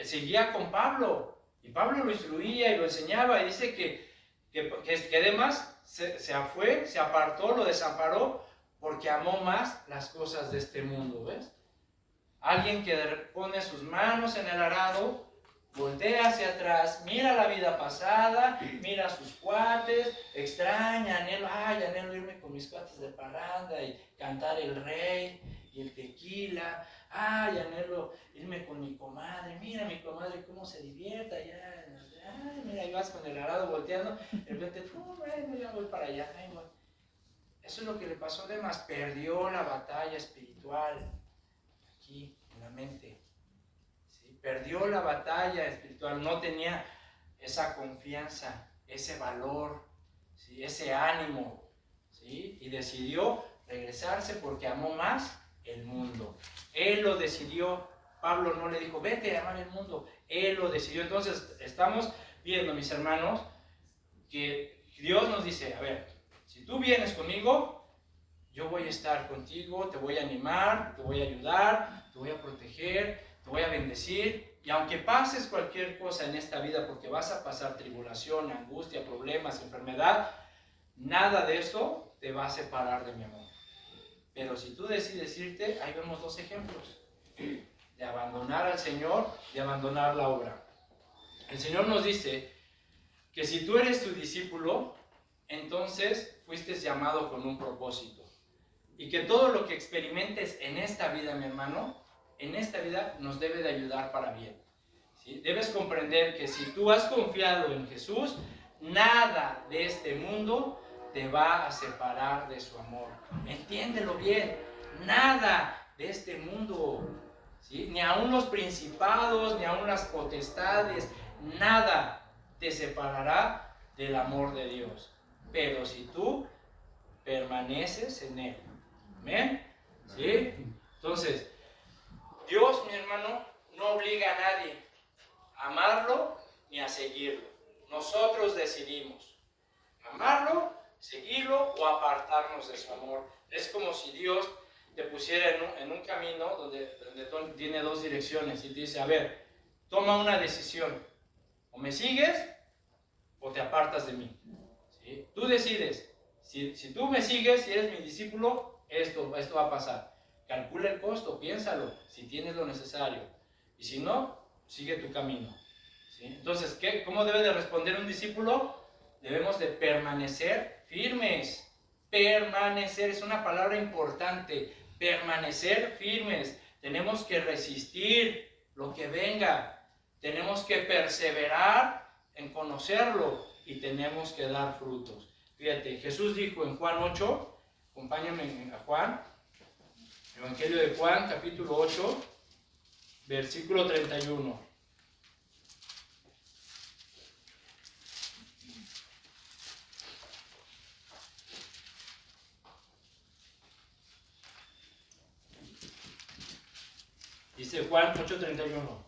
seguía con Pablo, y Pablo lo instruía y lo enseñaba, y dice que además se fue, se apartó, lo desamparó, porque amó más las cosas de este mundo. ¿Ves? Alguien que pone sus manos en el arado, voltea hacia atrás, mira la vida pasada, mira a sus cuates, extraña, anhelo irme con mis cuates de parranda y cantar el rey y el tequila. Anhelo irme con mi comadre, mira mi comadre cómo se divierte allá. Mira, y vas con el arado volteando, de repente, ya voy para allá. Eso es lo que le pasó a Demas, perdió la batalla espiritual aquí en la mente. ¿Sí? Perdió la batalla espiritual, no tenía esa confianza, ese valor, ¿sí?, ese ánimo, ¿sí?, y decidió regresarse porque amó más el mundo. Él lo decidió. Pablo no le dijo, vete a amar el mundo. Él lo decidió. Entonces, estamos viendo, mis hermanos, que Dios nos dice, a ver, si tú vienes conmigo, yo voy a estar contigo, te voy a animar, te voy a ayudar, te voy a proteger, te voy a bendecir. Y aunque pases cualquier cosa en esta vida, porque vas a pasar tribulación, angustia, problemas, enfermedad, nada de eso te va a separar de mi amor. Pero si tú decides irte, ahí vemos dos ejemplos, de abandonar al Señor, de abandonar la obra. El Señor nos dice que si tú eres su discípulo, entonces fuiste llamado con un propósito. Y que todo lo que experimentes en esta vida, mi hermano, en esta vida nos debe de ayudar para bien. ¿Sí? Debes comprender que si tú has confiado en Jesús, nada de este mundo te va a separar de su amor. Entiéndelo bien, nada de este mundo, ¿sí?, ni aun los principados, ni aun las potestades, nada te separará del amor de Dios. Pero si tú permaneces en Él. ¿Amén? ¿Sí? Entonces, Dios, mi hermano, no obliga a nadie a amarlo ni a seguirlo. Nosotros decidimos amarlo, seguirlo o apartarnos de su amor. Es como si Dios te pusiera en un camino donde tiene dos direcciones y te dice, a ver, toma una decisión. O me sigues o te apartas de mí. ¿Sí? Tú decides. Si tú me sigues, si eres mi discípulo, esto va a pasar. Calcula el costo, piénsalo, si tienes lo necesario. Y si no, sigue tu camino. ¿Sí? Entonces, ¿cómo debe de responder un discípulo? Debemos de permanecer firmes. Permanecer es una palabra importante. Permanecer firmes. Tenemos que resistir lo que venga. Tenemos que perseverar en conocerlo y tenemos que dar frutos. Fíjate, Jesús dijo en Juan 8, acompáñame a Juan, Evangelio de Juan, capítulo 8, versículo 31. Dice Juan 8:31.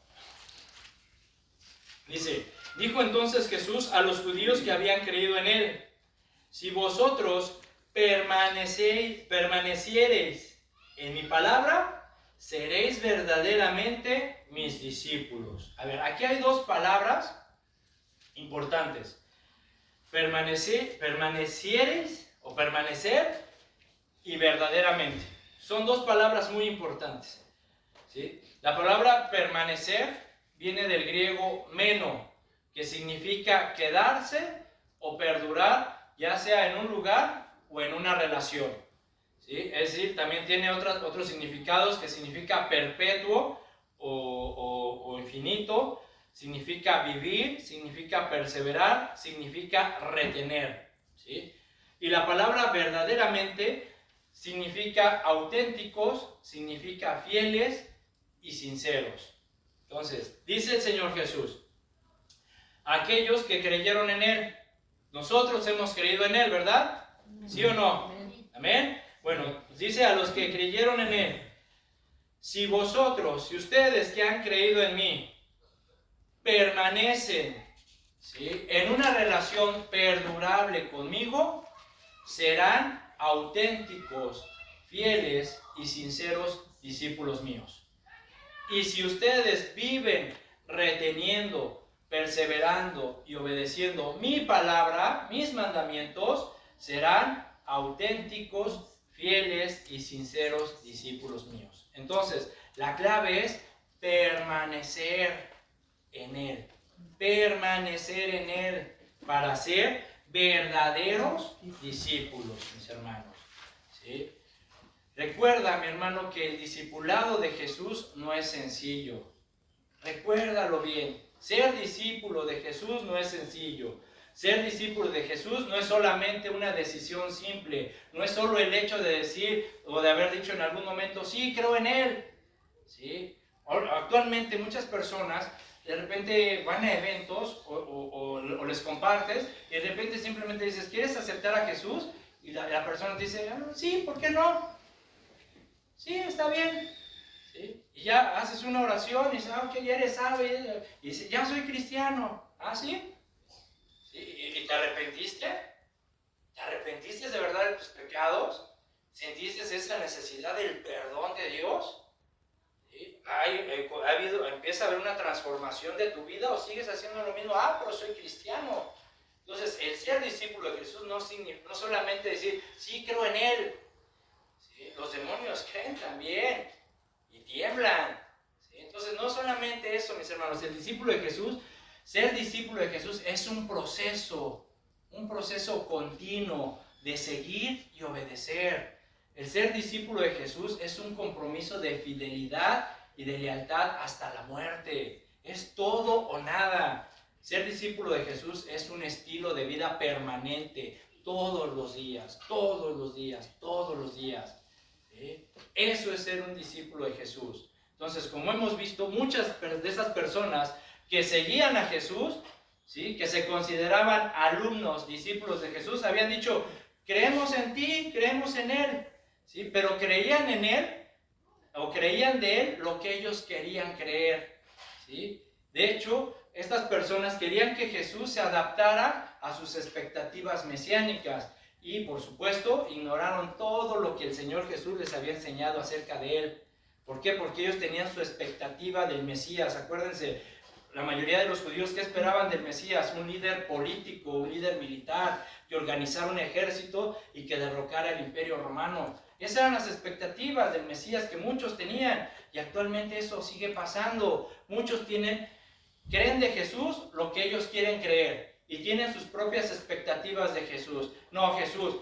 Dice, dijo entonces Jesús a los judíos que habían creído en él, si vosotros permaneciereis en mi palabra, seréis verdaderamente mis discípulos. A ver, aquí hay dos palabras importantes. Permaneciereis o permanecer y verdaderamente. Son dos palabras muy importantes. ¿Sí? La palabra permanecer viene del griego meno, que significa quedarse o perdurar, ya sea en un lugar o en una relación. ¿Sí? Es decir, también tiene otros significados, que significa perpetuo o infinito, significa vivir, significa perseverar, significa retener. ¿Sí? Y la palabra verdaderamente significa auténticos, significa fieles y sinceros. Entonces, dice el Señor Jesús, aquellos que creyeron en Él, nosotros hemos creído en Él, ¿verdad? ¿Sí o no? Amén. Bueno, dice a los que creyeron en Él, si ustedes que han creído en mí, permanecen, ¿sí?, en una relación perdurable conmigo, serán auténticos, fieles y sinceros discípulos míos. Y si ustedes viven reteniendo, perseverando y obedeciendo mi palabra, mis mandamientos, serán auténticos, fieles y sinceros discípulos míos. Entonces, la clave es permanecer en Él. Permanecer en Él para ser verdaderos discípulos, mis hermanos. ¿Sí? Recuerda, mi hermano, que el discipulado de Jesús no es sencillo. Recuérdalo bien. Ser discípulo de Jesús no es sencillo. Ser discípulo de Jesús no es solamente una decisión simple. No es solo el hecho de decir o de haber dicho en algún momento, sí, creo en Él. ¿Sí? Actualmente muchas personas de repente van a eventos o les compartes y de repente simplemente dices, ¿quieres aceptar a Jesús? Y la persona dice, sí, ¿por qué no? Sí, está bien. ¿Sí? Y ya haces una oración y dices, ok, ya eres salvo. Y dices, ya soy cristiano. ¿Ah, sí? ¿Sí? ¿Y te arrepentiste? ¿Te arrepentiste de verdad de tus pecados? ¿Sentiste esa necesidad del perdón de Dios? ¿Sí? ¿Empieza a haber una transformación de tu vida o sigues haciendo lo mismo? Pero soy cristiano. Entonces, el ser discípulo de Jesús no solamente decir, sí, creo en Él. ¿Sí? Los demonios creen también y tiemblan. ¿Sí? Entonces, no solamente eso, mis hermanos, ser discípulo de Jesús es un proceso continuo de seguir y obedecer. El ser discípulo de Jesús es un compromiso de fidelidad y de lealtad hasta la muerte. Es todo o nada. Ser discípulo de Jesús es un estilo de vida permanente, todos los días, todos los días, todos los días. ¿Sí? Eso es ser un discípulo de Jesús. Entonces, como hemos visto, muchas de esas personas que seguían a Jesús ¿sí?, que se consideraban alumnos, discípulos de Jesús, habían dicho, creemos en ti, creemos en Él, ¿sí?, pero creían en Él, o creían de Él lo que ellos querían creer, ¿sí? De hecho, estas personas querían que Jesús se adaptara a sus expectativas mesiánicas y, por supuesto, ignoraron todo lo que el Señor Jesús les había enseñado acerca de Él. ¿Por qué? Porque ellos tenían su expectativa del Mesías. Acuérdense, la mayoría de los judíos, ¿qué esperaban del Mesías? Un líder político, un líder militar, que organizara un ejército y que derrocara el imperio romano. Esas eran las expectativas del Mesías que muchos tenían, y actualmente eso sigue pasando. Muchos creen de Jesús lo que ellos quieren creer, y tienen sus propias expectativas de Jesús. No, Jesús,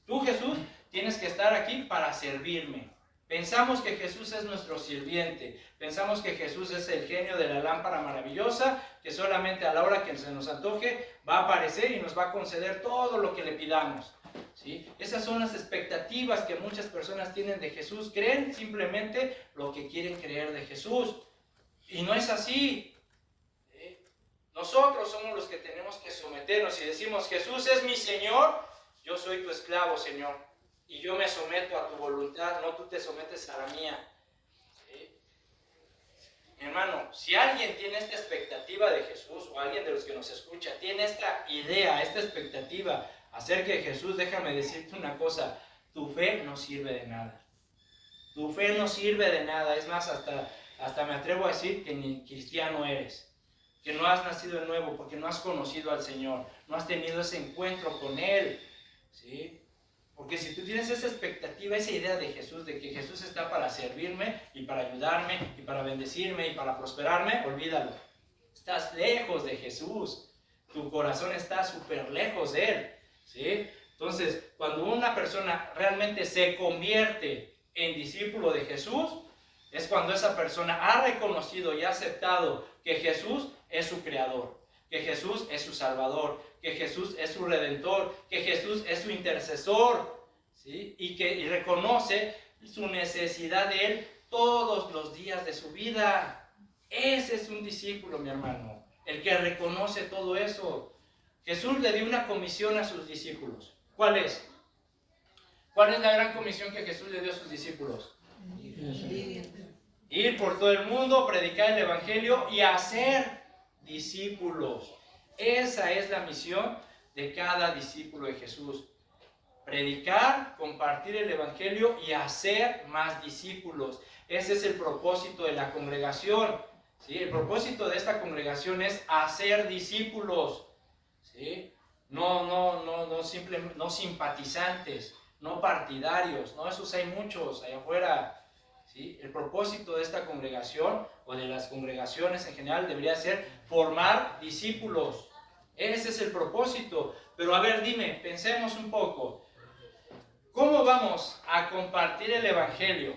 tú Jesús tienes que estar aquí para servirme. Pensamos que Jesús es nuestro sirviente, pensamos que Jesús es el genio de la lámpara maravillosa, que solamente a la hora que se nos antoje va a aparecer y nos va a conceder todo lo que le pidamos, ¿sí? Esas son las expectativas que muchas personas tienen de Jesús. Creen simplemente lo que quieren creer de Jesús, y no es así. Nosotros somos los que tenemos que someternos y decimos, Jesús es mi Señor, yo soy tu esclavo, Señor. Y yo me someto a tu voluntad, no tú te sometes a la mía. ¿Sí? Mi hermano, si alguien tiene esta expectativa de Jesús, o alguien de los que nos escucha, tiene esta idea, esta expectativa acerca de Jesús, déjame decirte una cosa, tu fe no sirve de nada. Tu fe no sirve de nada, es más, hasta me atrevo a decir que ni cristiano eres, que no has nacido de nuevo, porque no has conocido al Señor, no has tenido ese encuentro con Él, ¿sí? Porque si tú tienes esa expectativa, esa idea de Jesús, de que Jesús está para servirme y para ayudarme y para bendecirme y para prosperarme, olvídalo. Estás lejos de Jesús. Tu corazón está súper lejos de Él, ¿sí? Entonces, cuando una persona realmente se convierte en discípulo de Jesús, es cuando esa persona ha reconocido y ha aceptado que Jesús es su creador, que Jesús es su salvador, que Jesús es su redentor, que Jesús es su intercesor, ¿sí? Y reconoce su necesidad de Él todos los días de su vida. Ese es un discípulo, mi hermano, el que reconoce todo eso. Jesús le dio una comisión a sus discípulos. ¿Cuál es? ¿Cuál es la gran comisión que Jesús le dio a sus discípulos? Ir por todo el mundo, predicar el evangelio y hacer discípulos. Esa es la misión de cada discípulo de Jesús. Predicar, compartir el evangelio y hacer más discípulos. Ese es el propósito de la congregación, ¿sí? El propósito de esta congregación es hacer discípulos, ¿sí? No simpatizantes, no partidarios, no, esos hay muchos allá afuera, ¿sí? El propósito de esta congregación o de las congregaciones en general debería ser formar discípulos. Ese es el propósito. Pero a ver, dime, pensemos un poco. ¿Cómo vamos a compartir el evangelio?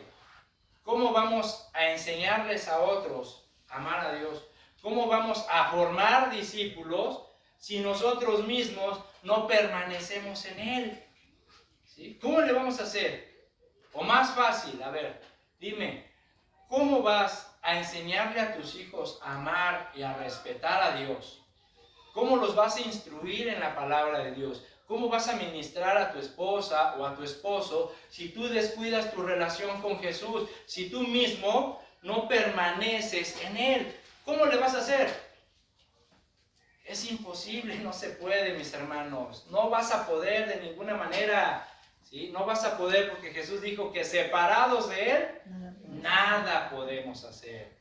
¿Cómo vamos a enseñarles a otros a amar a Dios? ¿Cómo vamos a formar discípulos si nosotros mismos no permanecemos en Él? ¿Sí? ¿Cómo le vamos a hacer? O más fácil, a ver, dime, ¿cómo vas a enseñarle a tus hijos a amar y a respetar a Dios? ¿Cómo los vas a instruir en la palabra de Dios? ¿Cómo vas a ministrar a tu esposa o a tu esposo si tú descuidas tu relación con Jesús? Si tú mismo no permaneces en Él, ¿cómo le vas a hacer? Es imposible, no se puede, mis hermanos. No vas a poder de ninguna manera, ¿sí? No vas a poder, porque Jesús dijo que separados de Él, nada podemos hacer,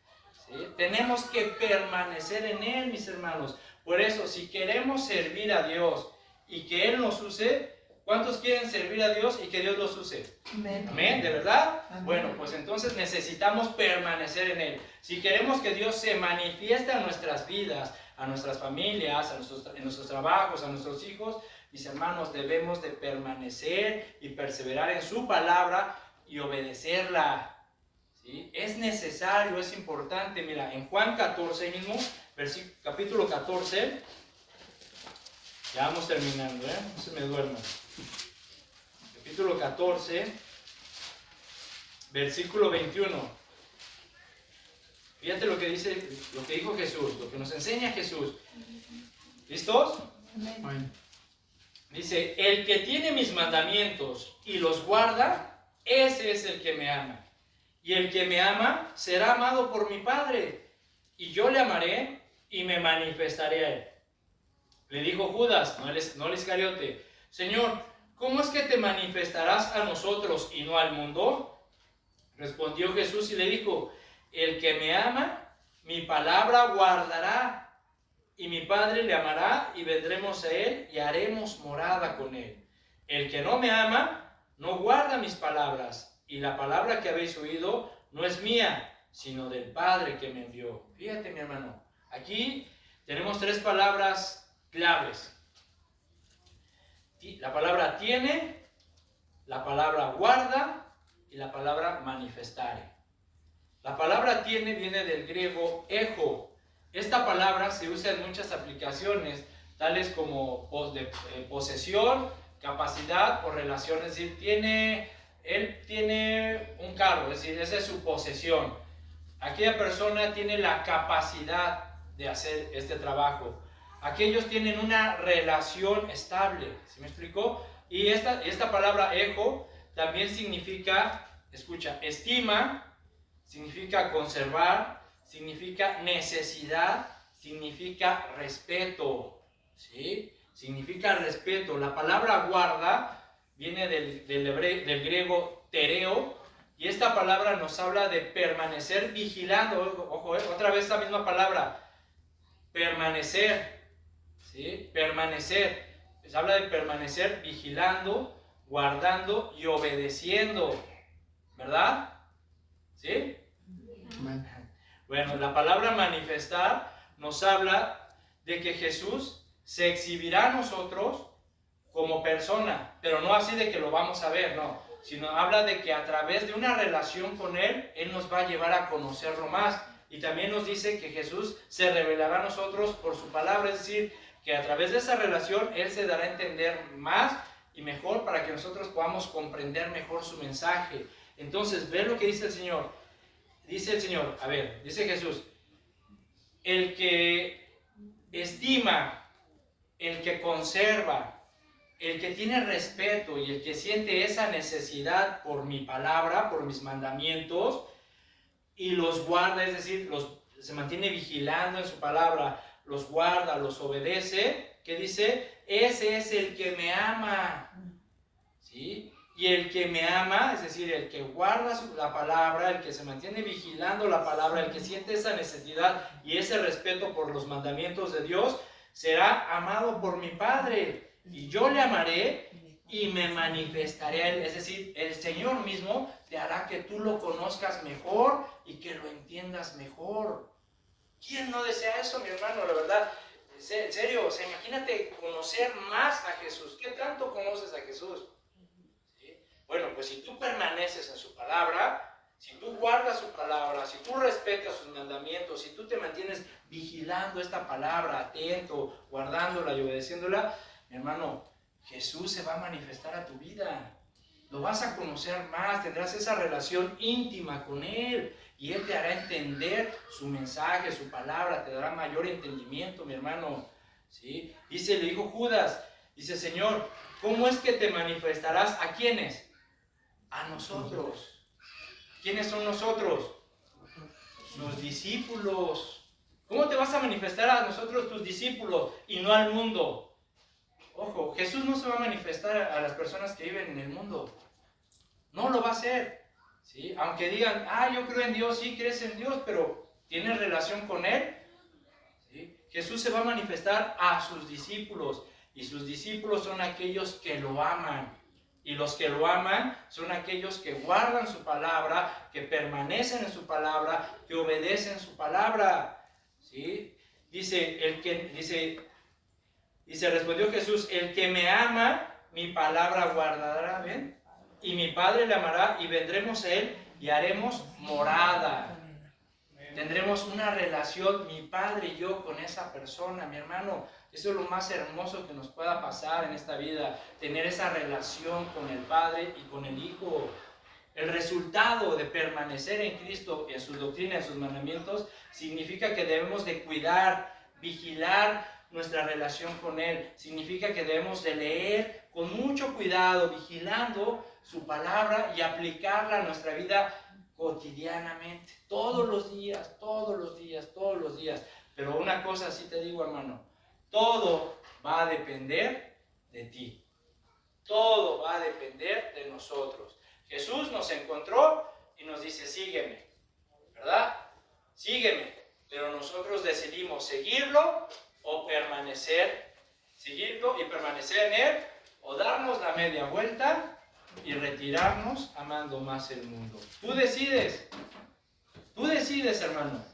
¿sí? Tenemos que permanecer en Él, mis hermanos. Por eso, si queremos servir a Dios y que Él nos use, ¿cuántos quieren servir a Dios y que Dios los use? Amén. ¿Amén? ¿De verdad? Amén. Bueno, pues entonces necesitamos permanecer en Él. Si queremos que Dios se manifieste en nuestras vidas, a nuestras familias, en nuestros trabajos, a nuestros hijos, mis hermanos, debemos de permanecer y perseverar en su palabra y obedecerla, ¿sí? Es necesario, es importante. Mira, en Juan 14 mismo, capítulo 14, ya vamos terminando, no se me duerman. Capítulo 14, versículo 21. Fíjate lo que dijo Jesús, lo que nos enseña Jesús. ¿Listos? Amén. Dice, el que tiene mis mandamientos y los guarda, ese es el que me ama. Y el que me ama será amado por mi Padre, y yo le amaré y me manifestaré a él. Le dijo Judas, no el Iscariote, Señor, ¿cómo es que te manifestarás a nosotros y no al mundo? Respondió Jesús y le dijo, el que me ama, mi palabra guardará, y mi Padre le amará, y vendremos a él y haremos morada con él. El que no me ama, no guarda mis palabras, y la palabra que habéis oído no es mía, sino del Padre que me envió. Fíjate, mi hermano, aquí tenemos tres palabras claves. La palabra tiene, la palabra guarda y la palabra manifestare. La palabra tiene viene del griego ejo. Esta palabra se usa en muchas aplicaciones, tales como posesión, capacidad o relación. Es decir, él tiene un carro, es decir, esa es su posesión. Aquella persona tiene la capacidad de hacer este trabajo. Aquellos tienen una relación estable. ¿Sí me explicó? Y esta palabra ejo también significa, escucha, estima, significa conservar, significa necesidad, significa respeto, ¿sí? Significa respeto. La palabra guarda viene del griego tereo, y esta palabra nos habla de permanecer vigilando. Ojo, otra vez esta misma palabra, permanecer, ¿sí? Permanecer. Pues habla de permanecer vigilando, guardando y obedeciendo, ¿verdad? ¿Sí? Amén. Bueno, la palabra manifestar nos habla de que Jesús se exhibirá a nosotros como persona, pero no así de que lo vamos a ver, no, sino habla de que a través de una relación con Él, Él nos va a llevar a conocerlo más. Y también nos dice que Jesús se revelará a nosotros por su palabra, es decir, que a través de esa relación Él se dará a entender más y mejor para que nosotros podamos comprender mejor su mensaje. Entonces, ve lo que dice el Señor. Dice el Señor, a ver, dice Jesús, el que estima, el que conserva, el que tiene respeto y el que siente esa necesidad por mi palabra, por mis mandamientos, y los guarda, es decir, se mantiene vigilando en su palabra, los guarda, los obedece, ¿qué dice? Ese es el que me ama, ¿sí? Y el que me ama, es decir, el que guarda la palabra, el que se mantiene vigilando la palabra, el que siente esa necesidad y ese respeto por los mandamientos de Dios, será amado por mi Padre. Y yo le amaré y me manifestaré a él. Es decir, el Señor mismo te hará que tú lo conozcas mejor y que lo entiendas mejor. ¿Quién no desea eso, mi hermano? La verdad, en serio, o sea, imagínate conocer más a Jesús. ¿Qué tanto conoces a Jesús? Bueno, pues si tú permaneces en su palabra, si tú guardas su palabra, si tú respetas sus mandamientos, si tú te mantienes vigilando esta palabra, atento, guardándola y obedeciéndola, mi hermano, Jesús se va a manifestar a tu vida. Lo vas a conocer más, tendrás esa relación íntima con Él y Él te hará entender su mensaje, su palabra, te dará mayor entendimiento, mi hermano. ¿Sí? Le dijo Judas, dice, Señor, ¿cómo es que te manifestarás a quiénes? A nosotros. ¿Quiénes son nosotros? Sus discípulos. ¿Cómo te vas a manifestar a nosotros, tus discípulos, y no al mundo? Ojo, Jesús no se va a manifestar a las personas que viven en el mundo. No lo va a hacer, ¿sí? Aunque digan, yo creo en Dios, sí, crees en Dios, pero ¿tienes relación con Él? ¿Sí? Jesús se va a manifestar a sus discípulos, y sus discípulos son aquellos que lo aman. Y los que lo aman son aquellos que guardan su palabra, que permanecen en su palabra, que obedecen su palabra. ¿Sí? Respondió Jesús, el que me ama, mi palabra guardará, ¿ven? Y mi Padre le amará, y vendremos a él y haremos morada. Tendremos una relación, mi Padre y yo, con esa persona, mi hermano. Eso es lo más hermoso que nos pueda pasar en esta vida, tener esa relación con el Padre y con el Hijo. El resultado de permanecer en Cristo, en su doctrina, en sus mandamientos, significa que debemos de cuidar vigilar nuestra relación con Él. Significa que debemos de leer con mucho cuidado, vigilando su palabra y aplicarla a nuestra vida cotidianamente, todos los días, todos los días, todos los días. Pero una cosa sí te digo, hermano, todo va a depender de ti. Todo va a depender de nosotros. Jesús nos encontró y nos dice, sígueme, ¿verdad? Sígueme. Pero nosotros decidimos seguirlo o permanecer, seguirlo y permanecer en Él, o darnos la media vuelta y retirarnos amando más el mundo. Tú decides, hermano.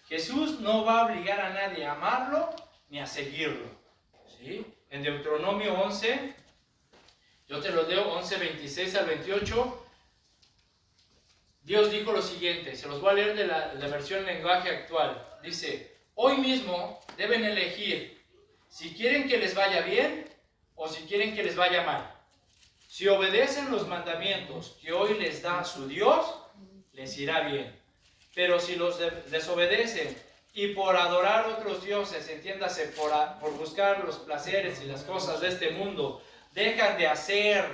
Jesús no va a obligar a nadie a amarlo ni a seguirlo. ¿Sí? En Deuteronomio 11, yo te lo leo, 11, 26 al 28, Dios dijo lo siguiente, se los voy a leer de la versión lenguaje actual. Dice, hoy mismo deben elegir si quieren que les vaya bien o si quieren que les vaya mal. Si obedecen los mandamientos que hoy les da su Dios, les irá bien. Pero si los desobedecen y por adorar otros dioses, entiéndase, por buscar los placeres y las cosas de este mundo, dejan de hacer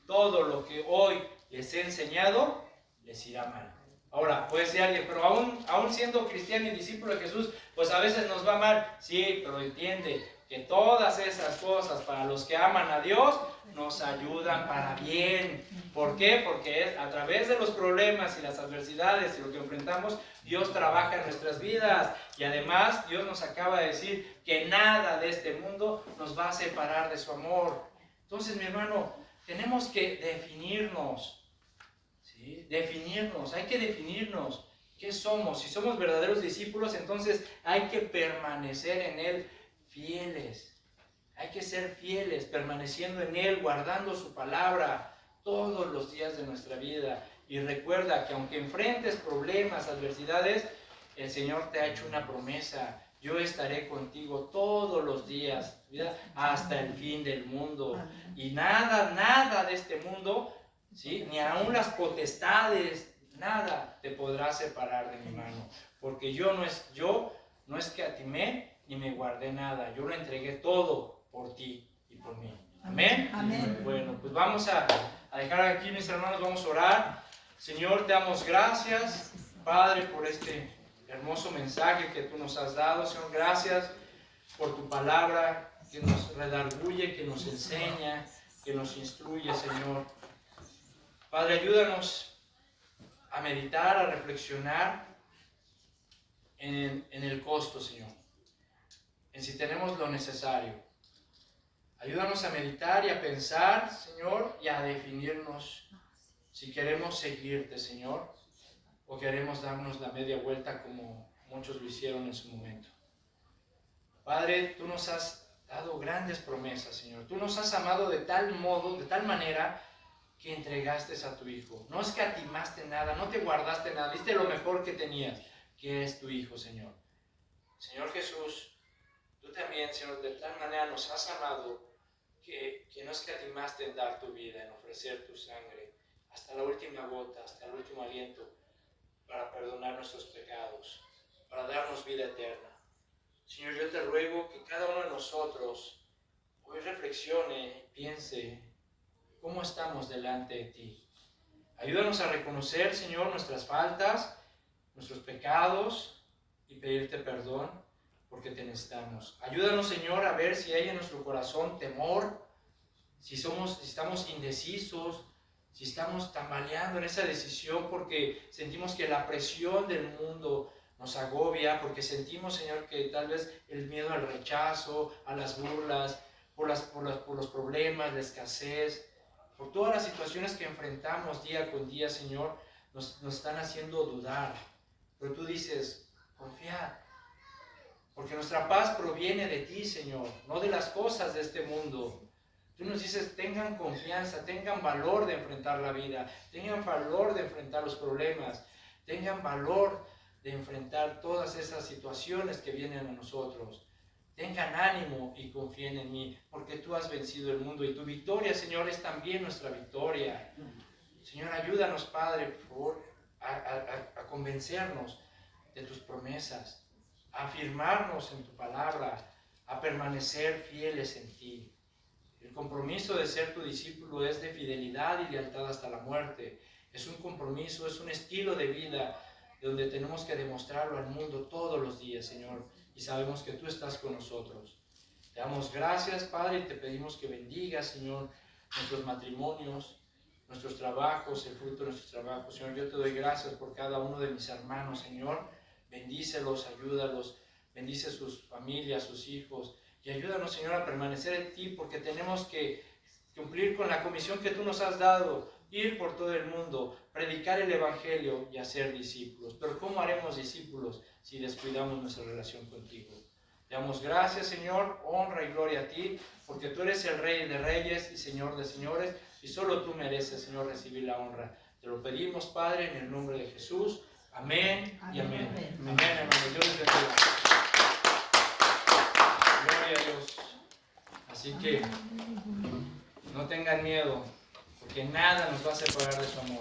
todo lo que hoy les he enseñado, les irá mal. Ahora, puede ser alguien, pero aún siendo cristiano y discípulo de Jesús, pues a veces nos va mal. Sí, pero entiende que todas esas cosas para los que aman a Dios nos ayudan para bien. ¿Por qué? Porque a través de los problemas y las adversidades y lo que enfrentamos, Dios trabaja en nuestras vidas. Y además, Dios nos acaba de decir que nada de este mundo nos va a separar de su amor. Entonces, mi hermano, tenemos que definirnos. ¿Sí? Definirnos, hay que definirnos. ¿Qué somos? Si somos verdaderos discípulos, entonces hay que permanecer en Él fieles. Hay que ser fieles, permaneciendo en Él, guardando su palabra todos los días de nuestra vida. Y recuerda que aunque enfrentes problemas, adversidades, el Señor te ha hecho una promesa. Yo estaré contigo todos los días, ¿verdad? Hasta el fin del mundo. Y nada de este mundo, ¿sí? Ni aun las potestades, nada te podrá separar de mi mano. Porque yo no escatimé ni me guardé nada. Yo lo entregué todo por ti y por mí. ¿Amén? Amén. Bueno, pues vamos a dejar aquí, mis hermanos, vamos a orar. Señor, te damos gracias, Padre, por este hermoso mensaje que tú nos has dado. Señor, gracias por tu palabra que nos redarguye, que nos enseña, que nos instruye, Señor. Padre, ayúdanos a meditar, a reflexionar en el costo, Señor, en si tenemos lo necesario. Ayúdanos a meditar y a pensar, Señor, y a definirnos si queremos seguirte, Señor, o queremos darnos la media vuelta como muchos lo hicieron en su momento. Padre, tú nos has dado grandes promesas, Señor. Tú nos has amado de tal modo, de tal manera, que entregaste a tu Hijo. No escatimaste nada, no te guardaste nada, diste lo mejor que tenías, que es tu Hijo, Señor. Señor Jesús, tú también, Señor, de tal manera nos has amado que no escatimaste en dar tu vida, en ofrecer tu sangre, hasta la última gota, hasta el último aliento, para perdonar nuestros pecados, para darnos vida eterna. Señor, yo te ruego que cada uno de nosotros hoy reflexione, piense, ¿cómo estamos delante de ti? Ayúdanos a reconocer, Señor, nuestras faltas, nuestros pecados y pedirte perdón porque te necesitamos. Ayúdanos, Señor, a ver si hay en nuestro corazón temor, si estamos indecisos, si estamos tambaleando en esa decisión porque sentimos que la presión del mundo nos agobia, porque sentimos, Señor, que tal vez el miedo al rechazo, a las burlas, por los problemas, la escasez, por todas las situaciones que enfrentamos día con día, Señor, nos están haciendo dudar. Pero tú dices, confiad, porque nuestra paz proviene de ti, Señor, no de las cosas de este mundo. Tú nos dices, tengan confianza, tengan valor de enfrentar la vida, tengan valor de enfrentar los problemas, tengan valor de enfrentar todas esas situaciones que vienen a nosotros. Tengan ánimo y confíen en mí, porque tú has vencido el mundo y tu victoria, Señor, es también nuestra victoria. Señor, ayúdanos, Padre, por favor, a convencernos de tus promesas. a afirmarnos en tu palabra, a permanecer fieles en ti. El compromiso de ser tu discípulo es de fidelidad y lealtad hasta la muerte. Es un compromiso, es un estilo de vida donde tenemos que demostrarlo al mundo todos los días, Señor, y sabemos que tú estás con nosotros. Te damos gracias, Padre, y te pedimos que bendigas, Señor, nuestros matrimonios, nuestros trabajos, el fruto de nuestros trabajos. Señor, yo te doy gracias por cada uno de mis hermanos, Señor. Bendícelos, ayúdalos, bendice sus familias, sus hijos, y ayúdanos, Señor, a permanecer en ti, porque tenemos que cumplir con la comisión que tú nos has dado, ir por todo el mundo, predicar el Evangelio y hacer discípulos. Pero ¿cómo haremos discípulos si descuidamos nuestra relación contigo? Te damos gracias, Señor, honra y gloria a ti, porque tú eres el Rey de Reyes y Señor de Señores, y solo tú mereces, Señor, recibir la honra. Te lo pedimos, Padre, en el nombre de Jesús. Amén y amén. Amén, hermanos. Dios les bendiga. Gloria a Dios. Así que no tengan miedo, porque nada nos va a separar de su amor.